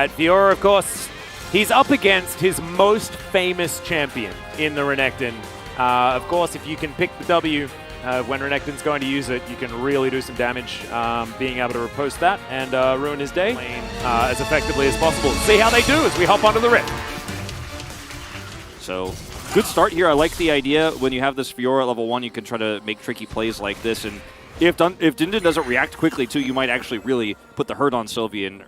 right? Fiora, of course, he's up against his most famous champion in the Renekton. Of course, if you can pick the W when Renekton's going to use it, you can really do some damage, being able to riposte that and ruin his day as effectively as possible. See how they do as we hop onto the Rift. So, good start here. I like the idea when you have this Fiora at level 1, you can try to make tricky plays like this. And if Dundon doesn't react quickly, too, you might actually really put the hurt on Sylvie and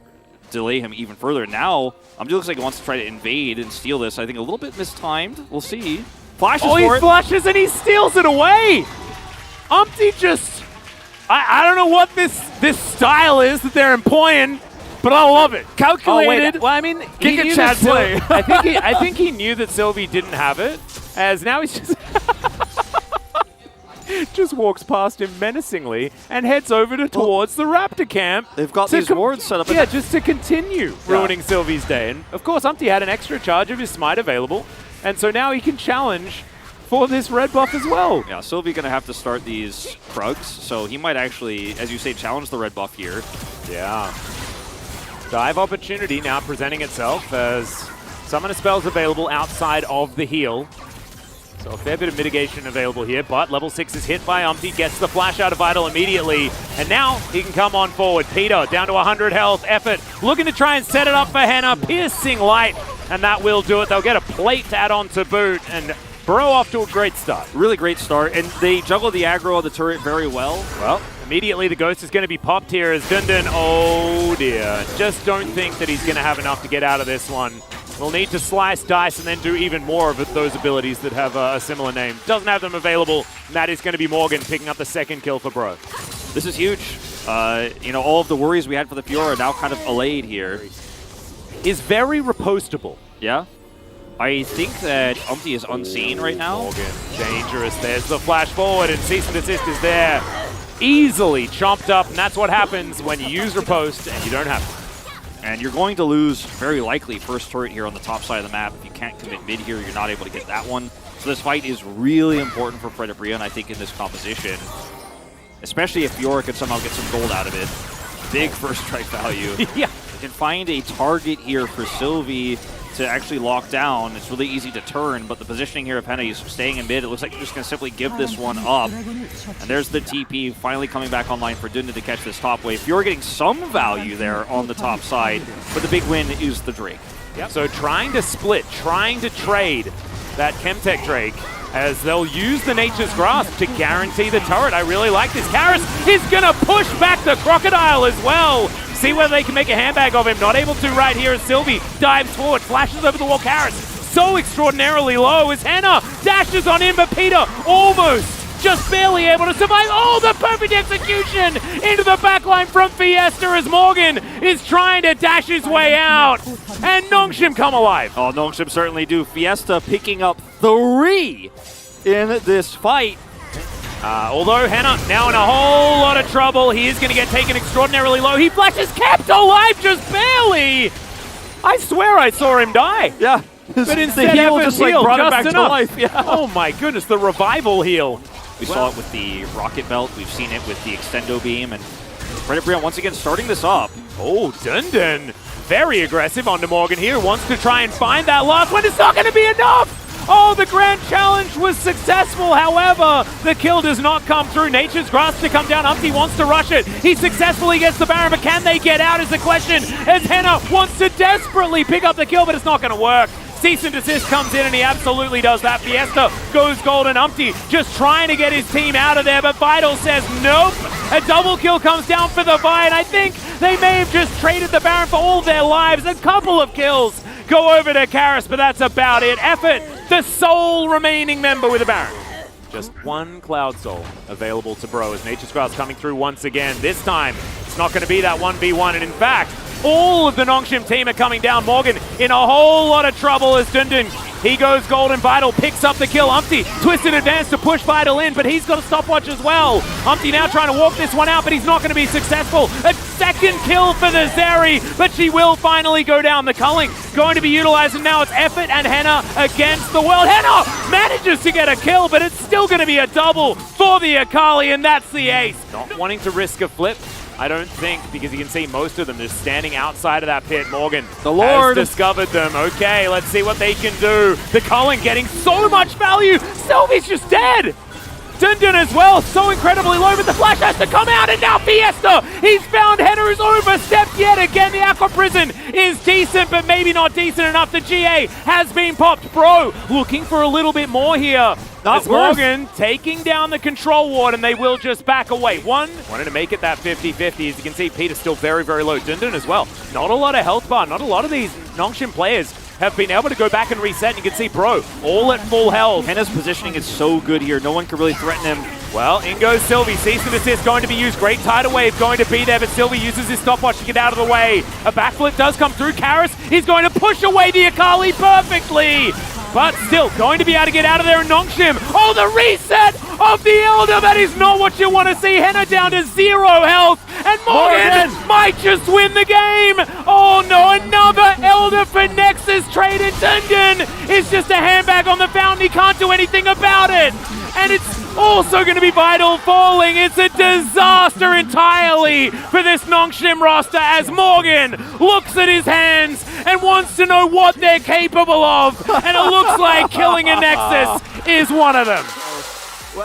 delay him even further. Now, looks like he wants to try to invade and steal this. I think a little bit mistimed. We'll see. Flashes for it. He flashes and he steals it away! Umpty just... I don't know what this style is that they're employing, but I love it. Calculated. Well, I mean, Giga Chad play. I think he knew that Sylvie didn't have it, as now he's just... just walks past him menacingly and heads over towards the Raptor camp. They've got these wards set up. Yeah, just to continue ruining Sylvie's day. And of course, Umpty had an extra charge of his smite available, and so now he can challenge for this red buff as well. Yeah, Sylvie going to have to start these Krugs, so he might actually, as you say, challenge the red buff here. Yeah. Dive opportunity now presenting itself as Summoner spells available outside of the heal. So a fair bit of mitigation available here, but level 6 is hit by Umpty, gets the flash out of Vital immediately, and now he can come on forward. Peter down to 100 health, Effort looking to try and set it up for Henna, piercing light, and that will do it. They'll get a plate to add on to boot, and Bro off to a great start. Really great start, and they juggle the aggro on the turret very well. Well, immediately the Ghost is going to be popped here as Dundon, oh dear, just don't think that he's going to have enough to get out of this one. We'll need to slice, dice, and then do even more of those abilities that have a similar name. Doesn't have them available, and that is going to be Morgan picking up the second kill for Bro. This is huge. You know, all of the worries we had for the Fiora are now kind of allayed here. Is very repostable. Yeah. I think that Umpty is unseen right now. Morgan, dangerous. There's the flash forward, and Cease and Desist is there. Easily chomped up, and that's what happens when you use Riposte and you don't have it. And you're going to lose, very likely, first turret here on the top side of the map. If you can't commit mid here, you're not able to get that one. So this fight is really important for Fredabria, and I think in this composition, especially if Fiora could somehow get some gold out of it. Big first strike value. Yeah. You can find a target here for Sylvie to actually lock down. It's really easy to turn, but the positioning here of Henna, he's staying in mid. It looks like you're just going to simply give this one up. And there's the TP finally coming back online for Dundon to catch this top wave. Fiora getting some value there on the top side, but the big win is the Drake. Yep. So trying to split, trying to trade that Chemtech Drake, as they'll use the Nature's Grasp to guarantee the turret. I really like this. Karis is going to push back the Crocodile as well. See whether they can make a handbag of him. Not able to right here as Sylvie dives forward, flashes over the wall. Karis so extraordinarily low as Henna dashes on him, but Peter almost just barely able to survive. Oh, the perfect execution into the backline from Fiesta as Morgan is trying to dash his way out. And Nongshim come alive. Oh, Nongshim certainly do. Fiesta picking up 3 in this fight. Although Henna now in a whole lot of trouble. He is going to get taken extraordinarily low. He flashes, kept alive just barely. I swear I saw him die. Yeah. But instead the heal just brought him back to life. Yeah. Oh my goodness, the revival heal. We saw it with the rocket belt. We've seen it with the extendo beam. And Fredabria once again starting this up. Oh, Dundon. Very aggressive onto Morgan here. Wants to try and find that last one. It's not going to be enough. Oh, the grand challenge was successful. However, the kill does not come through. Nature's Grasp to come down. Umpty wants to rush it. He successfully gets the Baron, but can they get out is the question. As Henna wants to desperately pick up the kill, but it's not going to work. Cease and Desist comes in, and he absolutely does that. Fiesta goes golden. Umpty just trying to get his team out of there, but Vital says nope. A double kill comes down for the Vi, and I think they may have just traded the Baron for all their lives. A couple of kills go over to Karis, but that's about it. Effort, the sole remaining member with a Baron. Just one Cloud Soul available to Bro as Nature's Grasp coming through once again. This time, it's not going to be that 1v1, and in fact, all of the Nongshim team are coming down. Morgan in a whole lot of trouble as Dundon, he goes golden. Vital picks up the kill. Umpty twisted advance to push Vital in, but he's got a stopwatch as well. Umpty now trying to walk this one out, but he's not going to be successful. A second kill for the Zeri, but she will finally go down. The culling going to be utilized, and now it's Effort and Henna against the world. Henna manages to get a kill, but it's still going to be a double for the Akali, and that's the ace. Not wanting to risk a flip. I don't think, because you can see most of them just standing outside of that pit. Morgan the Lord has discovered them. Okay, let's see what they can do. The Cullen getting so much value. Sylvie's just dead. Dundun as well, so incredibly low, but the flash has to come out, and now Fiesta! He's found Henna, who's overstepped yet again. The Aqua Prison is decent, but maybe not decent enough. The GA has been popped. Bro, looking for a little bit more here. As Morgan taking down the control ward, and they will just back away. Wanted to make it that 50-50. As you can see, Peter's still very, very low. Dundun as well. Not a lot of health bar. Not a lot of these Nongshim players have been able to go back and reset. And you can see Bro all at full health. Henna's positioning is so good here. No one can really threaten him. Well, in goes Sylvie. Cease and desist going to be used. Great tidal wave going to be there, but Sylvie uses his stopwatch to get out of the way. A backflip does come through. Karis, he's going to push away the Akali perfectly. But still going to be able to get out of there in Nongshim. Oh, the reset of the Elder. That is not what you want to see. Henna down to 0 health. And Morgan might just win the game. Oh no, another Elder for Nexus trade. And Dundun is just a handbag on the fountain. He can't do anything about it. And it's also going to be Vital falling. It's a disaster entirely for this Nongshim roster as Morgan looks at his hands and wants to know what they're capable of. And it looks like killing a Nexus is one of them.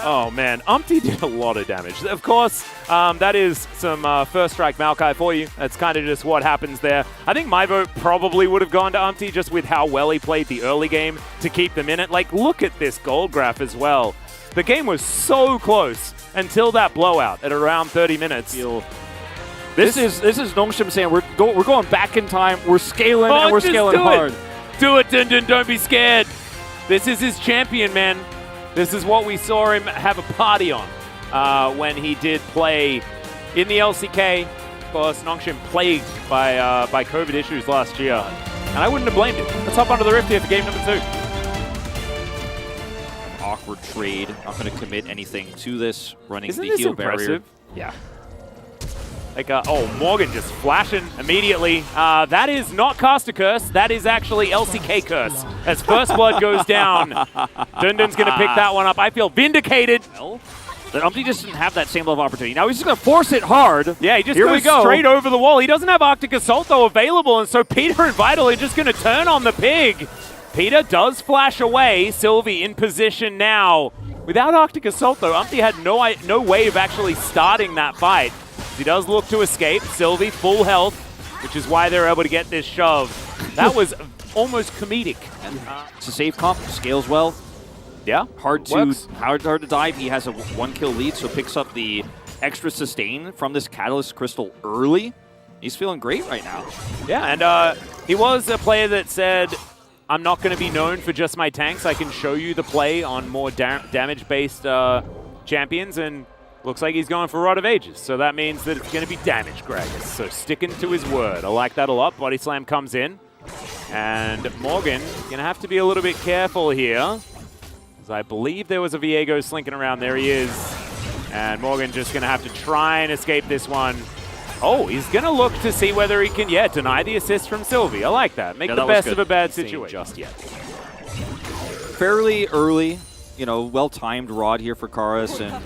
Oh man, Umpty did a lot of damage. Of course, that is some first strike Maokai for you. That's kind of just what happens there. I think my vote probably would have gone to Umpty just with how well he played the early game to keep them in it. Like, look at this gold graph as well. The game was so close until that blowout at around 30 minutes. This is Nongshim saying we're going back in time. We're scaling and we're scaling hard. Do it, Dundun. Don't be scared. This is his champion, man. This is what we saw him have a party on when he did play in the LCK. Of course, Nongshim plagued by COVID issues last year, and I wouldn't have blamed him. Let's hop onto the Rift here for game number 2. Awkward trade. Not going to commit anything to this. Running Isn't the this heal impressive? barrier. Yeah. Like, oh, Morgan just flashing immediately. That is not Caster Curse. That is actually LCK Curse. As First Blood goes down, Dundun's going to pick that one up. I feel vindicated. But Umpty just didn't have that same level of opportunity. Now he's just going to force it hard. Yeah, he just goes straight over the wall. He doesn't have Arctic Assault, though, available, and so Peter and Vital are just going to turn on the pig. Peter does flash away. Sylvie in position now. Without Arctic Assault, though, Umpty had no way of actually starting that fight. He does look to escape. Sylvie full health, which is why they're able to get this shove. That was almost comedic. It's a safe comp. Scales well. Yeah, hard to dive. He has a 1-kill lead, so picks up the extra sustain from this Catalyst Crystal early. He's feeling great right now. Yeah, and he was a player that said, I'm not going to be known for just my tanks. I can show you the play on more damage-based champions, and looks like he's going for Rod of Ages. So that means that it's going to be damage, Gragas. So sticking to his word. I like that a lot. Body Slam comes in. And Morgan going to have to be a little bit careful here. As I believe there was a Viego slinking around. There he is. And Morgan just going to have to try and escape this one. Oh, he's going to look to see whether he can, deny the assist from Sylvie. I like that. Make the best of a bad situation. Just yet. Fairly early, well-timed Rod here for Karis, and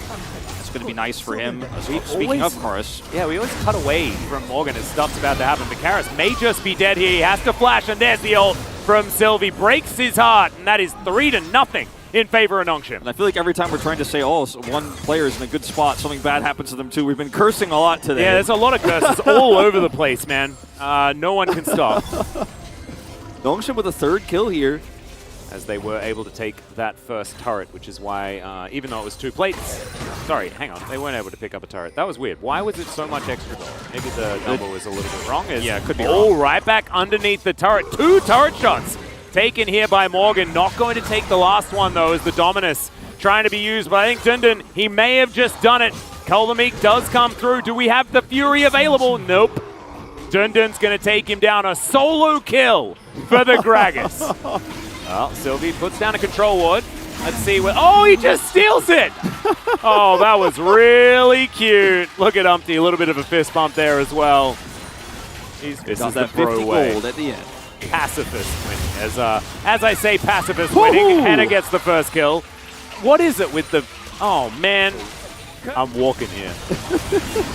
it's going to be nice for him. Speaking of Karis. Yeah, we always cut away from Morgan as stuff's about to happen, but Karis may just be dead here. He has to flash, and there's the ult from Sylvie. Breaks his heart, and that is 3-0 in favor of Nongshim. And I feel like every time we're trying to say, oh, one player is in a good spot, something bad happens to them too. We've been cursing a lot today. Yeah, there's a lot of curses all over the place, man. No one can stop. Nongshim with a 3rd kill here. As they were able to take that first turret, which is why, even though it was 2 plates, sorry, hang on, they weren't able to pick up a turret. That was weird. Why was it so much extra gold? Maybe the number was a little bit wrong. Yeah, it could be wrong. wrong. Right back underneath the turret. 2 turret shots taken here by Morgan. Not going to take the last one, though, as the Dominus trying to be used. But I think Dundun, he may have just done it. Kuldameek does come through. Do we have the Fury available? Nope. Dundun's going to take him down. A solo kill for the Gragas. Well, Sylvie puts down a control ward. Let's see what... Oh, he just steals it! Oh, that was really cute. Look at Umpty, a little bit of a fist bump there as well. This is that 50 gold at the end. Pacifist winning. As I say, pacifist winning. Henna gets the first kill. What is it with the... Oh, man. I'm walking here.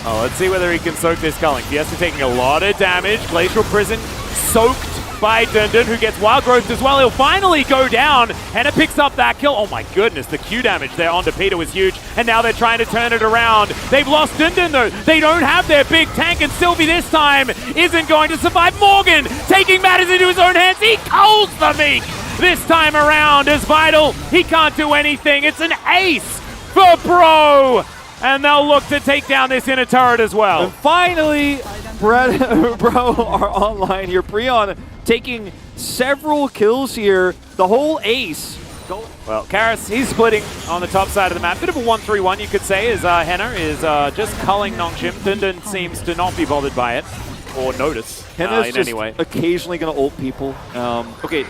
Oh, let's see whether he can soak this culling. Fiesta taking a lot of damage. Glacial Prison soaked by Dundun, who gets Wild Growth as well. He'll finally go down. Henna picks up that kill. Oh my goodness, the Q damage there onto Peter was huge. And now they're trying to turn it around. They've lost Dundun though. They don't have their big tank, and Sylvie this time isn't going to survive. Morgan taking matters into his own hands. He culls the Meek this time around as Vital. He can't do anything. It's an ace for Bro. And they'll look to take down this inner turret as well. And finally, Bro are online here. Breon taking several kills here. The whole ace. Well, Karis, he's splitting on the top side of the map. Bit of a 1-3-1, you could say, as Henna is just culling Nongshim. Dundun seems to not be bothered by it or notice Henna's in just any way. occasionally going to ult people. Okay.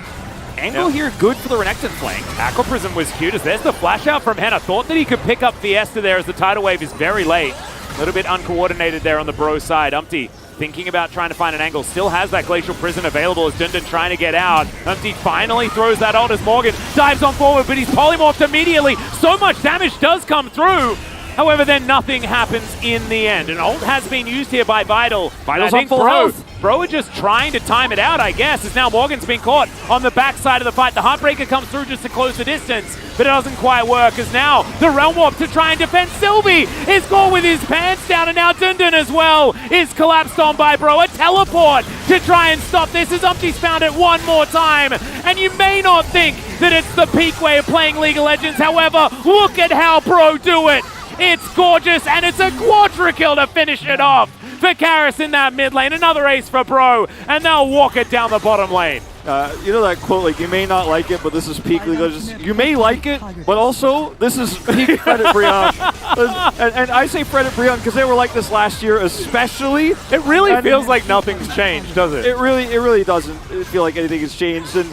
Angle here, good for the Renekton flank. Aqua Prism was cute as there's the flash out from Henna. Thought that he could pick up Fiesta there as the tidal wave is very late. A little bit uncoordinated there on the Bro side. Umpty thinking about trying to find an angle. Still has that Glacial Prison available as Dundun trying to get out. Umpty finally throws that ult as Morgan dives on forward, but he's polymorphed immediately. So much damage does come through. However, then nothing happens in the end. An ult has been used here by Vital. Vital's on full health. Bro are just trying to time it out, I guess, as now Morgan's been caught on the backside of the fight. The Heartbreaker comes through just to close the distance, but it doesn't quite work, as now the Realm Warp to try and defend Sylvie is caught with his pants down, and now Dundun as well is collapsed on by Bro. A teleport to try and stop this as Umpty's found it one more time, and you may not think that it's the peak way of playing League of Legends. However, look at how Bro do it. It's gorgeous, and it's a quadra kill to finish it off for Karis in that mid lane. Another ace for Bro, and they'll walk it down the bottom lane. You know that quote, like, you may not like it, but this is peak League of Legends. You may like it, but also, this is peak Fred at Breon. and I say Fred at Breon because they were like this last year especially. It really feels like nothing's changed, does it? It really doesn't feel like anything has changed. And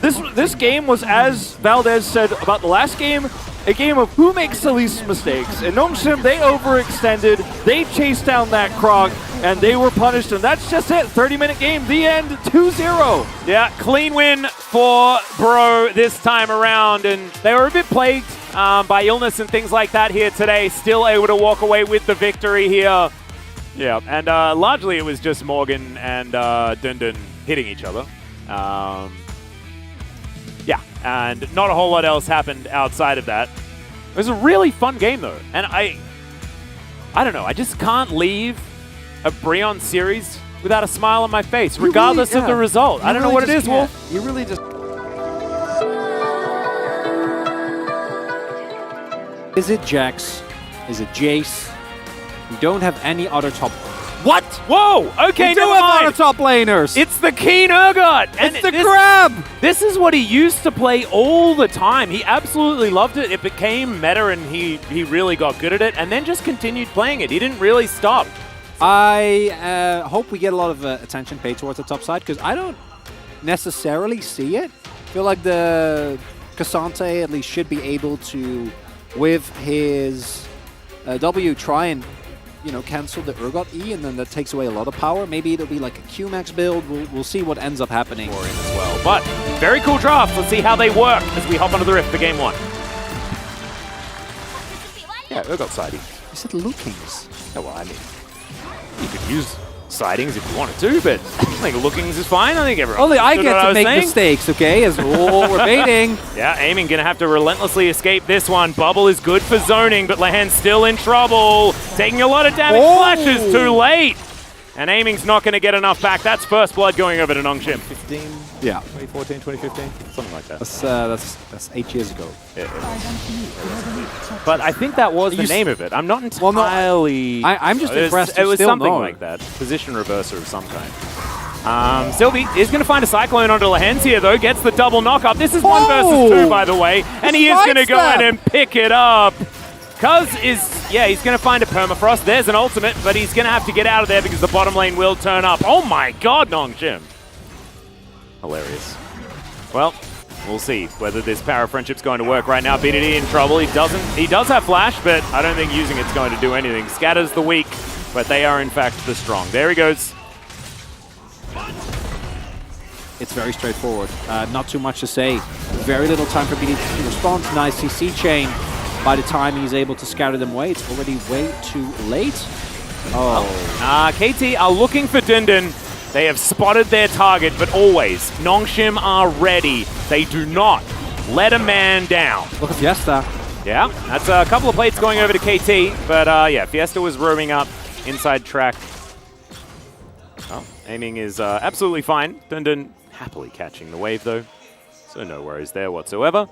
this game was, as Valdez said about the last game, a game of who makes the least mistakes. And Nongshim, they overextended, they chased down that Krog, and they were punished, and that's just it. 30-minute game, the end, 2-0. Yeah, clean win for Bro this time around, and they were a bit plagued by illness and things like that here today. Still able to walk away with the victory here. Yeah, and largely it was just Morgan and Dundun hitting each other. Yeah, and not a whole lot else happened outside of that. It was a really fun game, though. And I don't know, I just can't leave a Breon series without a smile on my face, regardless of the result. I don't know what it is, Wolf. You really just... Is it Jax? Is it Jace? We don't have any other top... What? Whoa! Okay, we do never have mind. other top laners! It's the Keen Urgot! And it's the grab! This is what he used to play all the time. He absolutely loved it. It became meta, and he really got good at it, and then just continued playing it. He didn't really stop. I hope we get a lot of attention paid towards the top side, because I don't necessarily see it. I feel like the Cassante at least should be able to, with his W, try and cancel the Urgot E, and then that takes away a lot of power. Maybe it'll be like a Q-Max build. We'll see what ends up happening. For him as well. But very cool draft. Let's see how they work as we hop onto the Rift for game one. Yeah, Urgot siding. You said Lookings. Oh, well, I mean, you could use sidings if you wanted to, but I think Lookings is fine. I think everyone. Only I get to make mistakes, okay? As we're baiting. Yeah, Aiming gonna have to relentlessly escape this one. Bubble is good for zoning, but Lehen's still in trouble. Taking a lot of damage. Flashes too late. And Aiming's not gonna get enough back. That's first blood going over to Nongshim. 2014, 2015, something like that. That's 8 years ago. Yeah. But I think that was the name of it. I'm not entirely... I'm just impressed. It was something like that. Position reverser of some kind. Sylvie is going to find a Cyclone onto Lehens here, though. Gets the double knock-up. This is 1 versus 2, by the way. And he is going to go in and pick it up. Cuz he's going to find a Permafrost. There's an ultimate, but he's going to have to get out of there because the bottom lane will turn up. Oh my god, Nongshim. Hilarious. Well, we'll see whether this power of friendship's going to work right now. BDD in trouble. He does have flash, but I don't think using it's going to do anything. Scatters the weak, but they are in fact the strong. There he goes. It's very straightforward. Not too much to say. Very little time for BDD to respond. Nice CC chain. by the time he's able to scatter them away, it's already way too late. KT are looking for Dundun. They have spotted their target, but always, Nongshim are ready. They do not let a man down. Look at Fiesta. Yeah, that's a couple of plates going over to KT, but yeah, Fiesta was roaming up inside track. Oh, aiming is absolutely fine. Dundun happily catching the wave though, so no worries there whatsoever.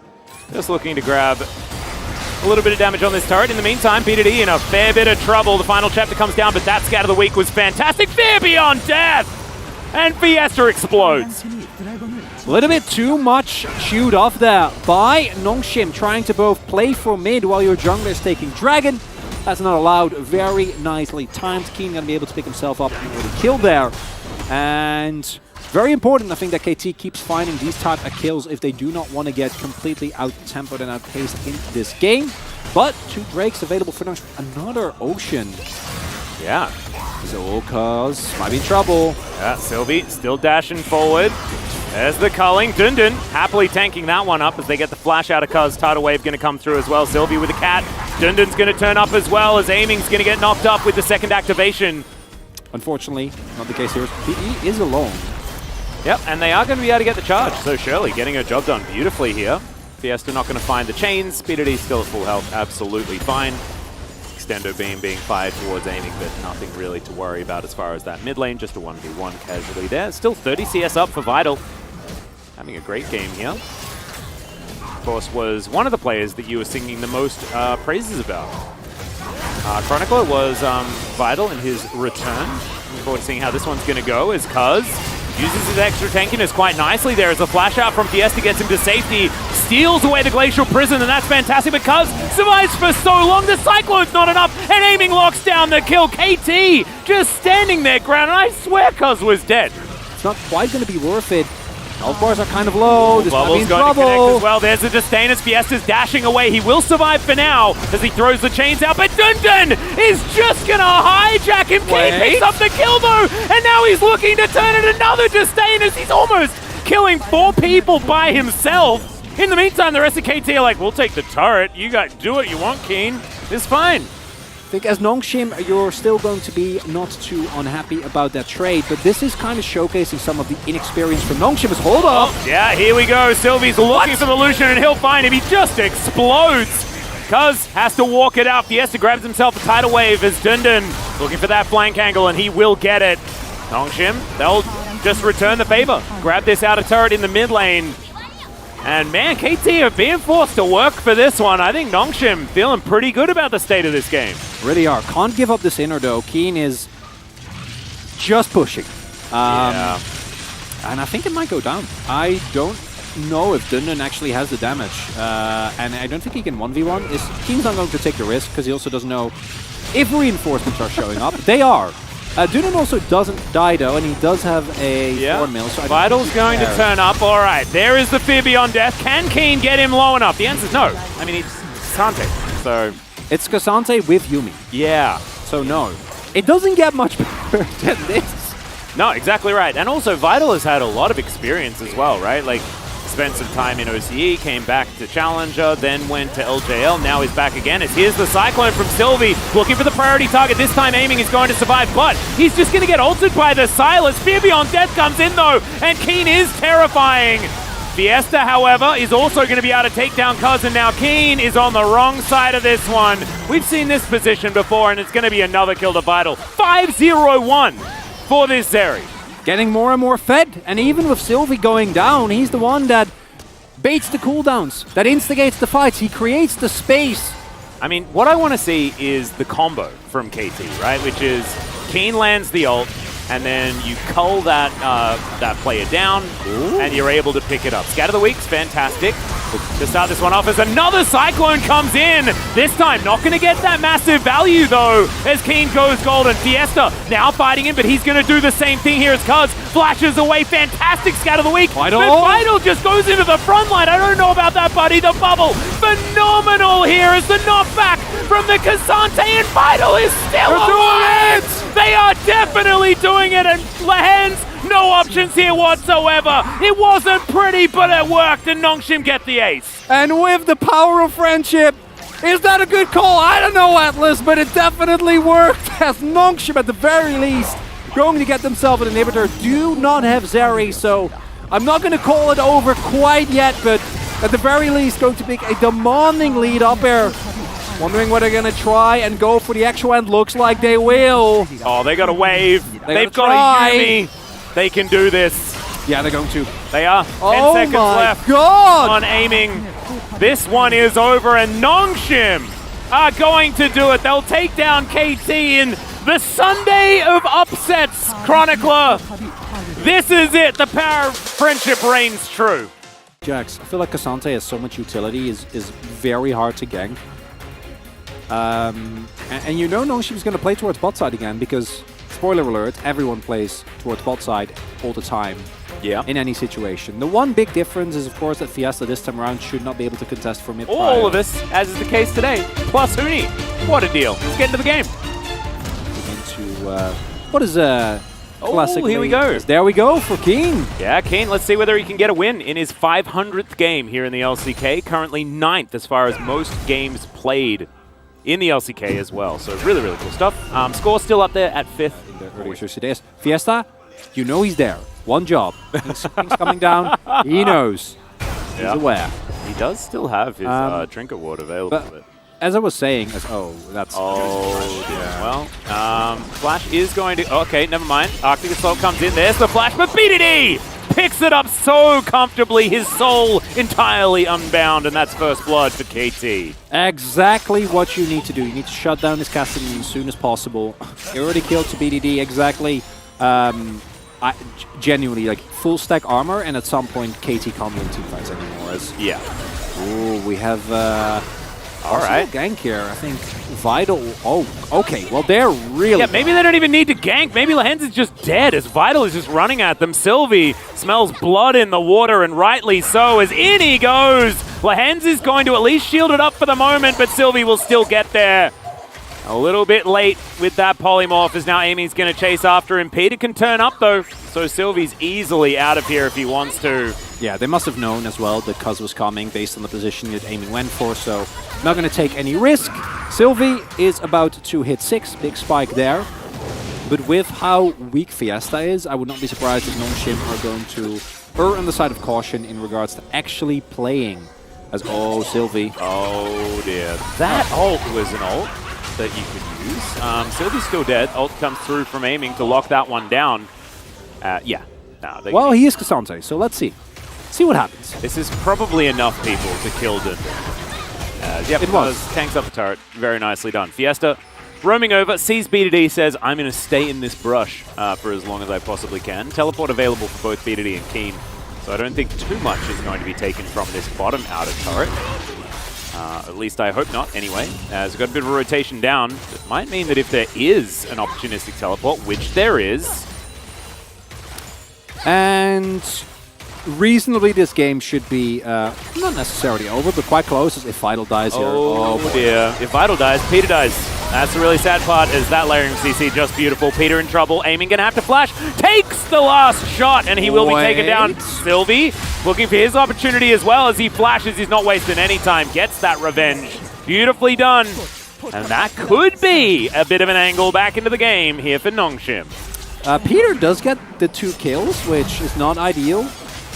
Just looking to grab a little bit of damage on this turret. In the meantime, P2D in a fair bit of trouble. The final chapter comes down, but that scat of the week was fantastic. Fear beyond death! And Fiesta explodes. A little bit too much chewed off there by Nongshim, trying to both play for mid while your jungler is taking Dragon. That's not allowed. Very nicely timed. Keen going to be able to pick himself up and get a kill there. And very important, I think, that KT keeps finding these type of kills if they do not want to get completely out-tempoed and outpaced in this game. But 2 Drakes available for Nongshim. Another Ocean. Yeah. Zulkaz might be in trouble. Yeah, Sylvie still dashing forward. There's the culling. Dundun happily tanking that one up as they get the flash out of Cuz. Tidal Wave going to come through as well. Sylvie with the cat. Dundun's going to turn up as well as aiming's going to get knocked up with the second activation. Unfortunately, not the case here. PE is alone. Yep, and they are going to be able to get the charge. So Shirley getting her job done beautifully here. Fiesta not going to find the chains. P2D still at full health, absolutely fine. Extendo beam being fired towards aiming, but nothing really to worry about as far as that mid lane. Just a 1v1 casually there. Still 30 CS up for Vital. Having a great game here. Of course, was one of the players that you were singing the most praises about. Chronicler was Vital in his return. Looking forward to seeing how this one's going to go as Cuz uses his extra tankiness quite nicely there as a flash out from Fiesta gets him to safety, steals away the Glacial Prison, and that's fantastic, but Cuz survives for so long, the Cyclone's not enough, and aiming locks down the kill. KT just standing their ground, and I swear Cuz was dead. It's not quite going to be worth it. Health bars are kind of low. This might be in going to connect trouble. as well. There's a disdain as Fiesta's dashing away. He will survive for now as he throws the chains out, but Dundun is just going to hijack him. Kane picks up the kill though, and now he's looking to turn it another disdain as he's almost killing 4 people by himself. In the meantime, the rest of KT are like, we'll take the turret. You got do what you want, Keen. It's fine. I think as Nongshim, you're still going to be not too unhappy about that trade, but this is kind of showcasing some of the inexperience from Nongshim. Hold up! Oh, yeah, here we go. Sylvie's looking for the Lucian, and he'll find him. He just explodes. Cuz has to walk it out. Fiesta grabs himself a tidal wave as Dundun looking for that flank angle, and he will get it. Nongshim, they'll just return the favor. Grab this outer turret in the mid lane. And man, KT are being forced to work for this one. I think Nongshim feeling pretty good about the state of this game. Really are. Can't give up this inner though. Keen is just pushing. Yeah. And I think it might go down. I don't know if Dundun actually has the damage. And I don't think he can 1v1. Keen's not going to take the risk because he also doesn't know if reinforcements are showing up. They are. Dundun also doesn't die though, and he does have a 4 mil. So Vital's going to turn up. All right, there is the fear beyond death. Can Keen get him low enough? The answer is no. I mean, it's Sante, so... It's Cassante with Yuumi. Yeah. So no. It doesn't get much better than this. No, exactly right. And also, Vital has had a lot of experience as well, right? Like, spent some time in OCE, came back to Challenger, then went to LJL, now he's back again. As here's the Cyclone from Sylvie, looking for the priority target. This time aiming is going to survive, but he's just going to get altered by the Silas. Fear Beyond Death comes in though, and Keen is terrifying. Fiesta, however, is also going to be able to take down Cuz, and now Keen is on the wrong side of this one. We've seen this position before, and it's going to be another kill to Vital. 5-0-1 for this Zeri. Getting more and more fed, and even with Sylvie going down, he's the one that baits the cooldowns, that instigates the fights. He creates the space. I mean, what I want to see is the combo from KT, right? Which is Keen lands the ult, and then you cull that that player down, and you're able to pick it up. Scatter the Week's fantastic. To start this one off as another Cyclone comes in. This time not going to get that massive value though as Keen goes golden. Fiesta now fighting him, but he's going to do the same thing here as Cuz flashes away. Fantastic Scatter the Week. But Vital just goes into the front line. I don't know about that, buddy. The bubble. Phenomenal here as the knockback from the Cassante, and Vital is still alive. They are definitely doing it, and Lahens, no options here whatsoever. It wasn't pretty, but it worked, and Nongshim get the ace. And with the power of friendship, Is that a good call? I don't know, Atlas, but it definitely worked. As Nongshim, at the very least, going to get themselves an inhibitor. Do not have Zeri, so I'm not going to call it over quite yet, but at the very least, going to be a demanding lead up here. Wondering what they're going to try and go for the actual end. Looks like they will. Oh, they got a wave. They've got a Yumi. They can do this. Yeah, they're going to. They are. 10 seconds left God. on aiming. This one is over, and Nongshim are going to do it. They'll take down KT in the Sunday of upsets, Chronicler. This is it. The power of friendship reigns true. Jax, I feel like Cassante has so much utility, is very hard to gank. And you know Nongshim's going to play towards bot side again because, spoiler alert, everyone plays towards bot side all the time. Yeah. In any situation. The one big difference is, of course, that Fiesta this time around should not be able to contest for mid. All of this, as is the case today. Plus Huni. What a deal. Let's get into the game. Into, what is classic? Oh, here we go. There we go for Keen. Yeah, Keen, let's see whether he can get a win in his 500th game here in the LCK. Currently 9th as far as most games played in the LCK as well. So really, really cool stuff. Score still up there at 5th. In the early search days. Fiesta, you know he's there. One job. Things coming down. He knows. He's aware. He does still have his trinket ward available. But as I was saying, that's Oh, yeah. Well, Flash is going to... Okay, never mind. Arctic Assault comes in. There's the Flash, but BDD picks it up so comfortably. His soul entirely unbound, and that's first blood for KT. Exactly what you need to do. You need to shut down his casting as soon as possible. He already killed to BDD. Exactly. Genuinely, like, full stack armor, and at some point, KT can't win teamfights anymore. Ooh, we have... all right. Gank here. I think Vital. Oh, okay. Well, they're really. Yeah, maybe they don't even need to gank. Maybe Lahenz is just dead as Vital is just running at them. Sylvie smells blood in the water, and rightly so, as in he goes. Lahenz is going to at least shield it up for the moment, but Sylvie will still get there. A little bit late with that polymorph, as now Amy's going to chase after him. Peter can turn up, though, so Sylvie's easily out of here if he wants to. Yeah, they must have known as well that Cuz was coming based on the position that Amy went for, so not going to take any risk. Sylvie is about to hit 6, big spike there. But with how weak Fiesta is, I would not be surprised if Nongshim are going to err on the side of caution in regards to actually playing as... Oh, Sylvie. Oh, dear. That ult was an ult that you could use. Sylvie's still dead. Ult comes through from aiming to lock that one down. Yeah. No, well, he is Cassante, so let's see. See what happens. This is probably enough people to kill Dun. Yep, it was. Tanks up the turret. Very nicely done. Fiesta roaming over, sees BDD, says, I'm going to stay in this brush for as long as I possibly can. Teleport available for both BDD and Keen. So I don't think too much is going to be taken from this bottom outer turret. At least I hope not, anyway. As we've got a bit of a rotation down, it might mean that if there is an opportunistic teleport, which there is... And reasonably, this game should be not necessarily over, but quite close as if Vital dies here. Oh dear. If Vital dies, Peter dies. That's the really sad part, is that layering CC just beautiful. Peter in trouble. Aiming gonna have to flash. Takes the last shot, and he will be taken down. Sylvie looking for his opportunity as well as he flashes. He's not wasting any time. Gets that revenge. Beautifully done. And that could be a bit of an angle back into the game here for Nongshim. Peter does get the 2 kills, which is not ideal.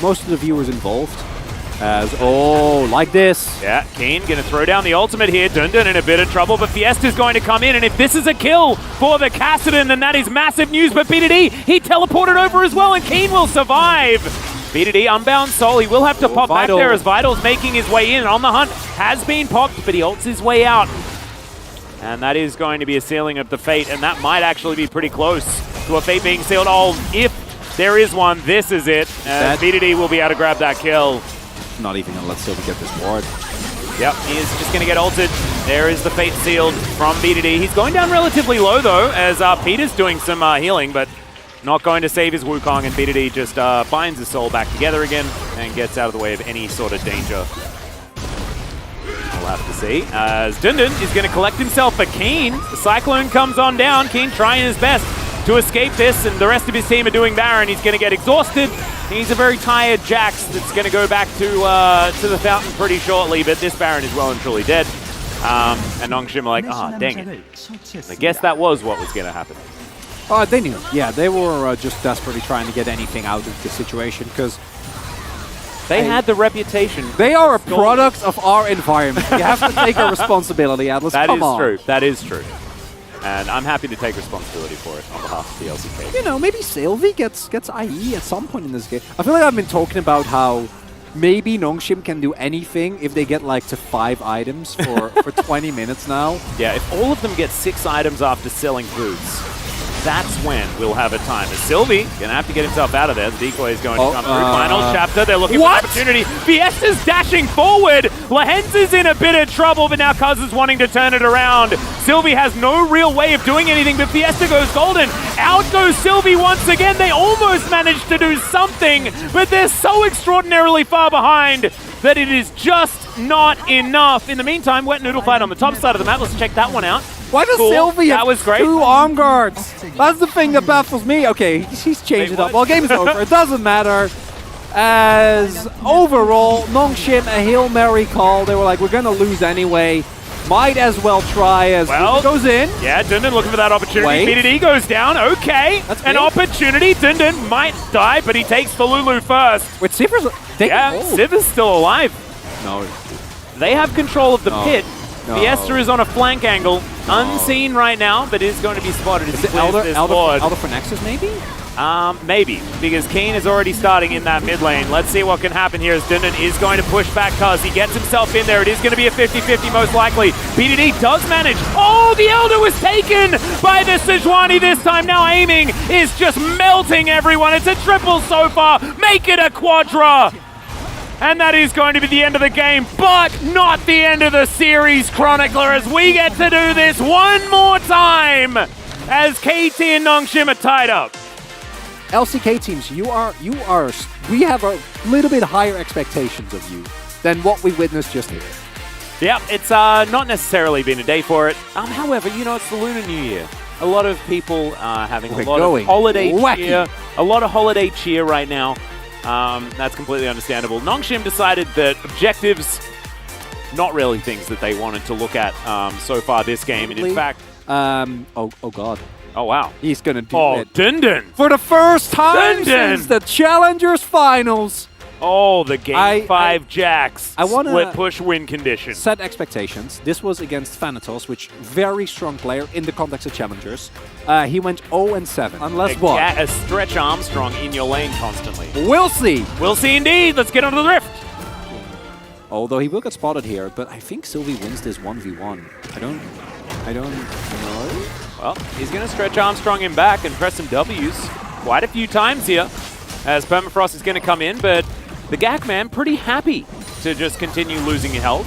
Most of the viewers involved. Like this. Yeah, Keen going to throw down the ultimate here. Dun in a bit of trouble, but Fiesta's going to come in, and if this is a kill for the Kassadin, then that is massive news. But BDD, he teleported over as well, and Keen will survive. BDD, unbound soul. He will have to pop Vital. back there as Vital's making his way in. On the hunt, has been popped, but he ults his way out. And that is going to be a sealing of the fate, and that might actually be pretty close to a fate being sealed. Oh, if there is one, this is it. BDD will be able to grab that kill. Not even going to let Sylvie get this ward. Yep, he is just going to get ulted. There is the fate sealed from BDD. He's going down relatively low, though, as Peter's doing some healing, but not going to save his Wukong, and BDD just binds his soul back together again and gets out of the way of any sort of danger. We'll have to see. As Dun is going to collect himself for Keen. The Cyclone comes on down. Keen trying his best to escape this, and the rest of his team are doing Baron. He's going to get exhausted. He's a very tired Jax that's going to go back to the fountain pretty shortly, but this Baron is well and truly dead. And Nongshim are like, dang it. I guess that was what was going to happen. They knew. Yeah, they were just desperately trying to get anything out of the situation because they had the reputation. They are a product of our environment. You have to take a responsibility, Atlas. Come on. True. That is true. And I'm happy to take responsibility for it on behalf of the LCK. You know, maybe Sylvie gets IE at some point in this game. I feel like I've been talking about how maybe Nongshim can do anything if they get like to 5 items for 20 minutes now. Yeah, if all of them get 6 items after selling boots, that's when we'll have a time. As Sylvie gonna have to get himself out of there. The decoy is going to come through. Final chapter. They're looking for an opportunity. Fiesta's dashing forward. Lahenz is in a bit of trouble, but now Cuz is wanting to turn it around. Sylvie has no real way of doing anything, but Fiesta goes golden. Out goes Sylvie once again. They almost managed to do something, but they're so extraordinarily far behind that it is just not enough. In the meantime, Wet Noodle fight on the top side of the map. Let's check that one out. Why does Sylvie have was great. 2 arm guards? That's the thing that baffles me. Okay, he's changed it up. Well, game is over. It doesn't matter. As overall, Nongshim, a Hail Mary call. They were like, we're going to lose anyway. Might as well try as goes in. Yeah, Dundun looking for that opportunity. BDD goes down. Okay. An opportunity. Dundun might die, but he takes the Lulu first. Wait, Sivers? Civ is still alive. No. They have control of the pit. No. Fiesta is on a flank angle. Unseen right now, but is going to be spotted. Is it Elder for Nexus, maybe? Maybe, because Keen is already starting in that mid lane. Let's see what can happen here as Dundun is going to push back Cuz. He gets himself in there. It is going to be a 50-50 most likely. BDD does manage. Oh, the Elder was taken by the Sejuani this time. Now aiming is just melting everyone. It's a triple so far. Make it a quadra. And that is going to be the end of the game, but not the end of the series, Chronicler, as we get to do this one more time as KT and Nongshim are tied up. LCK teams, we have a little bit higher expectations of you than what we witnessed just here. Yeah, it's not necessarily been a day for it. However, you know, it's the Lunar New Year. A lot of people are having a lot of holiday cheer. A lot of holiday cheer right now. That's completely understandable. Nongshim decided that objectives, not really things that they wanted to look at so far this game. And in fact... oh God. Oh, wow. He's going to do it. Dundun! For the first time since the Challengers Finals. Oh, the Game 5 Jax. I want split push win condition. Set expectations. This was against Thanatos, which very strong player in the context of Challengers. He went 0-7. Unless what? A Stretch Armstrong in your lane constantly. We'll see. We'll see indeed. Let's get onto the Rift. Although he will get spotted here, but I think Sylvie wins this 1v1. I don't know. Well, he's going to Stretch Armstrong him back and press some W's quite a few times here as Permafrost is going to come in, but the Gak Man pretty happy to just continue losing health,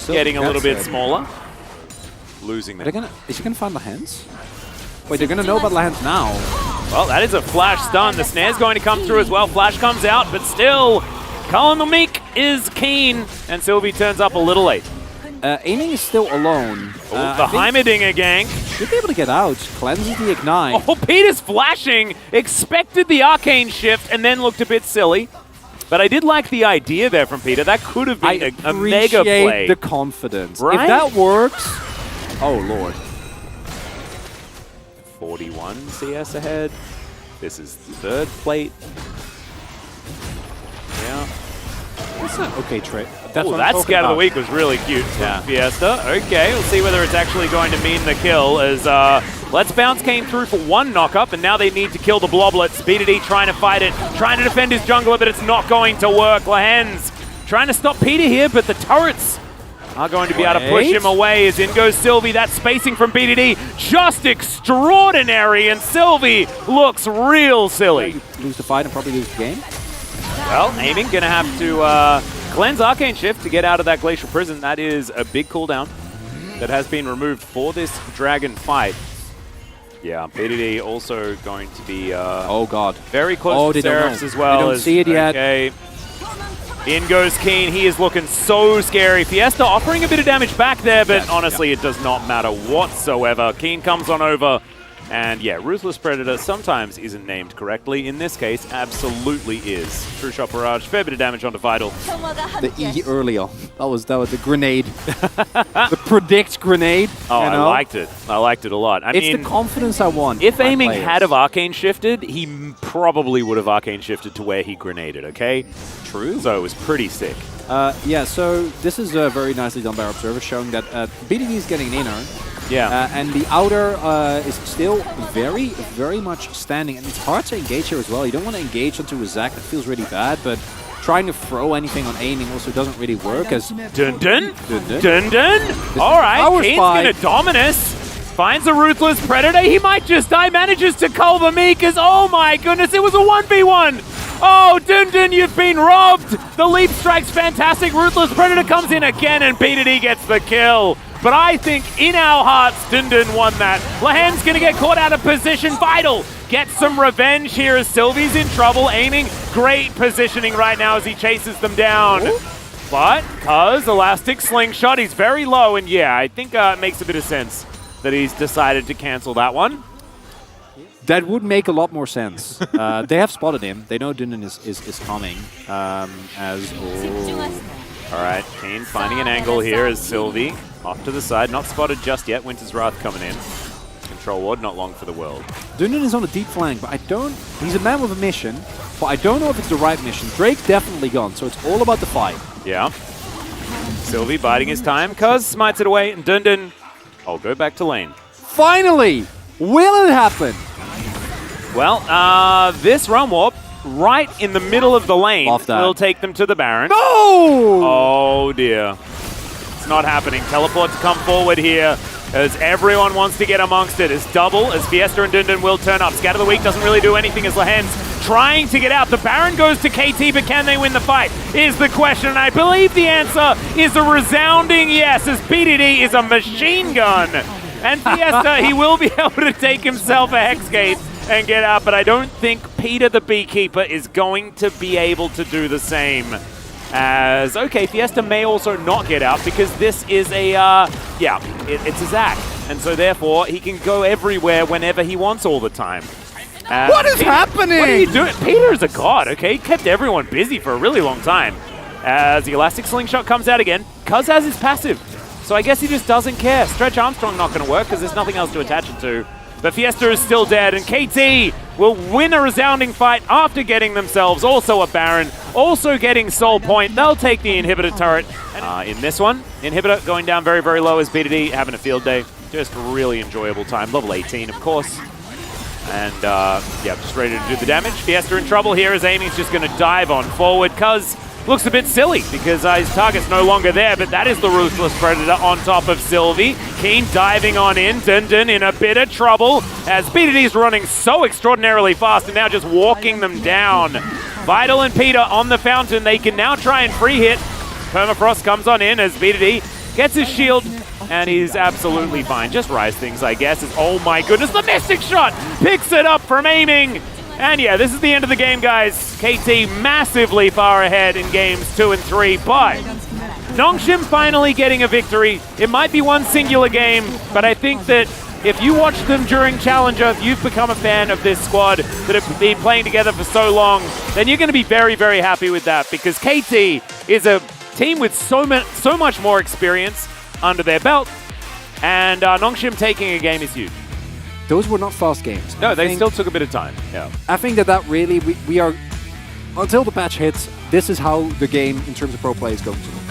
getting a little bit smaller, losing them. Is he going to find Lahenz? Wait, they're going to know about Lahenz now. Well, that is a flash stun. The snare's going to come through as well. Flash comes out, but still, Colin the Meek is keen, and Sylvie turns up a little late. Aiming is still alone. The Heimerdinger gank. Should be able to get out. Cleanses the Ignite. Oh, Peter's flashing. Expected the Arcane Shift and then looked a bit silly. But I did like the idea there from Peter. That could have been a mega play. I appreciate the confidence. Right? If that works... Oh, Lord. 41 CS ahead. This is the third plate. Yeah. That's an okay trade. That scout of the week was really cute from Fiesta. Okay, we'll see whether it's actually going to mean the kill as Let's Bounce came through for one knock-up, and now they need to kill the Bloblets. BDD trying to fight it, trying to defend his jungler, but it's not going to work. Lahenz trying to stop Peter here, but the turrets are going to be able to push him away as in goes Sylvie. That spacing from BDD, just extraordinary, and Sylvie looks real silly. Lose the fight and probably lose the game. Well, aiming, gonna have to cleanse Arcane Shift to get out of that Glacial Prison. That is a big cooldown that has been removed for this Dragon fight. Yeah, BDD also going to be oh God, very close to Seraphs as well. They don't see it yet. Okay. In goes Keen. He is looking so scary. Fiesta offering a bit of damage back there, but honestly, it does not matter whatsoever. Keen comes on over And yeah, Ruthless Predator sometimes isn't named correctly. In this case, absolutely is. True Shot Barrage, fair bit of damage onto Vital. The E earlier. That was the grenade. The predict grenade. Oh, you know? I liked it. I liked it a lot. I It's mean, the confidence I want. if by aiming players. had have Arcane shifted, he probably would have Arcane shifted to where he grenaded, okay? True. So it was pretty sick. Yeah, so this is very nicely done by our observer, showing that BDD is getting an inner. Yeah. And the outer is still very, very much standing. And it's hard to engage here as well. You don't want to engage onto a Zac. That feels really bad. But trying to throw anything on aiming also doesn't really work. As Dun dun. Dun dun. Dun dun. All right, Power Kane's Spy. going to Dominus. Finds a Ruthless Predator. He might just die. Manages to cull the Mikas. Oh my goodness, it was a 1v1. Oh, Dun Dun, you've been robbed. The leap strike's fantastic. Ruthless Predator comes in again and BDD gets the kill. But I think in our hearts, Dun Dun won that. Lahan's going to get caught out of position. Vital gets some revenge here as Sylvie's in trouble. Aiming, great positioning right now as he chases them down. Ooh. But, cuz Elastic Slingshot, he's very low. And yeah, I think it makes a bit of sense that he's decided to cancel that one. that would make a lot more sense. They have spotted him. They know Dunan is coming. All right, Kane finding an angle here as Sylvie off to the side. Not spotted just yet. Winter's Wrath coming in. Control Ward, not long for the world. Dunan is on a deep flank, but I don't... He's a man with a mission, but I don't know if it's the right mission. Drake's definitely gone, so it's all about the fight. Yeah. Sylvie biding his time. Cuz smites it away, and Dun Dun, I'll go back to lane. Finally! Will it happen? Well, this Realm Warp right in the middle of the lane Off that. will take them to the Baron. No! Oh dear. It's not happening. Teleport to come forward here as everyone wants to get amongst it. As double, as Fiesta and Dun Dun will turn up. Scatter the Weak doesn't really do anything as Lahan's trying to get out. The Baron goes to KT, but can they win the fight? Is the question. And I believe the answer is a resounding yes, as BDD is a machine gun. And Fiesta, he will be able to take himself a Hex Gate and get out, but I don't think Peter the Beekeeper is going to be able to do the same. As, okay, Fiesta may also not get out because this is a, it's a Zac. And so therefore, he can go everywhere whenever he wants all the time. What is happening? What are you doing? Peter is a god, okay? He kept everyone busy for a really long time. As the Elastic Slingshot comes out again, Cuz has his passive. So I guess he just doesn't care. Stretch Armstrong not going to work because there's nothing else to attach it to. But Fiesta is still dead, and KT will win a resounding fight after getting themselves also a Baron, also getting Soul Point. They'll take the Inhibitor turret. In this one, Inhibitor going down very, very low as BDD having a field day. Just really enjoyable time. Level 18, of course. And, just ready to do the damage. Fiesta in trouble here as Amy's just going to dive on forward. Cuz looks a bit silly because his target's no longer there, but that is the Ruthless Predator on top of Sylvie. Keen diving on in, Dun Dun in a bit of trouble as BDD's running so extraordinarily fast and now just walking them down. Vital and Peter on the fountain, they can now try and free hit. Permafrost comes on in as BDD gets his shield and he's absolutely fine. Just rise things, I guess. Oh my goodness, the Mystic Shot picks it up from aiming. And yeah, this is the end of the game, guys. KT massively far ahead in games 2 and 3, but Nongshim finally getting a victory. It might be one singular game, but I think that if you watch them during Challenger, if you've become a fan of this squad that have been playing together for so long, then you're going to be very, very happy with that because KT is a team with so much more experience under their belt, and Nongshim taking a game is huge. Those were not fast games. No, they still took a bit of time. Yeah. I think that really, we are, until the patch hits, this is how the game in terms of pro play is going to look.